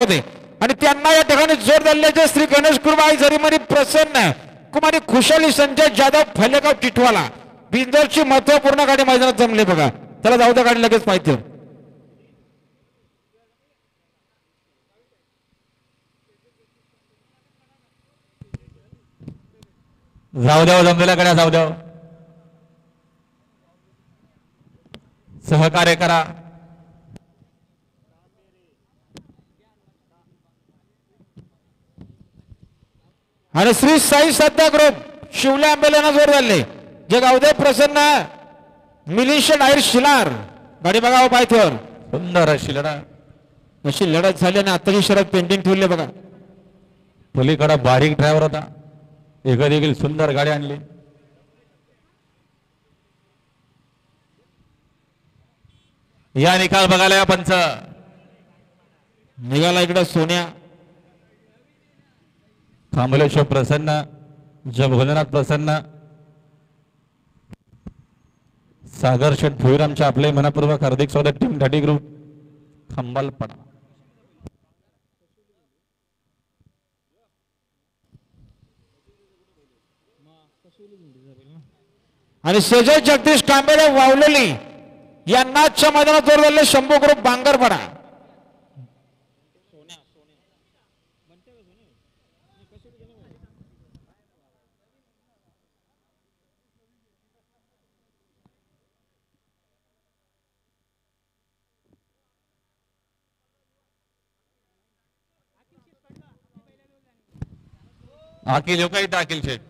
होते आणि त्यांना या ठिकाणी जोर दिल्याचे श्री गणेश कुर्मा जरीमनी प्रसन्न कुमारी खुशाली संजय जाधव फलेगाव टिटवाला बिंदोरची महत्वपूर्ण गाडी मैदानात जमले बघा. चला जाऊ द्या गाडी लगेच पाहिजे. जाऊ द्या जमलेल्या गाड्या जाऊ द्या. सहकार्य करा. आणि श्री साई सध्या ग्रुप शिवल्या आंबेल्यानं जोर झाले जे गावदेव प्रसन्न मिलिश डायर शिलार गाडी बघा पायथ्यावर सुंदर अशी लढत अशी लढत झाली आणि आताची शरद पेंटिंग ठेवले बघा. पलीकडे बारीक ड्रायव्हर होता. एक देखील सुंदर गाडी आणली. या निकाल बघायला या पंच निघाला इकडे सोन्या थांबलेश्वर प्रसन्न जय भोलेनाथ प्रसन्न सागर शेठ भुईरामच्या आपले मनापूर्वक हार्दिक स्वागत. Team Dhati group Khambalpada. आणि सेजय जगदीश कांबळे वावलेली यांना आजच्या मैदानात जोर झाले शंभू ग्रुप बांगरपडा. अखिल हो काही अखिल शेठ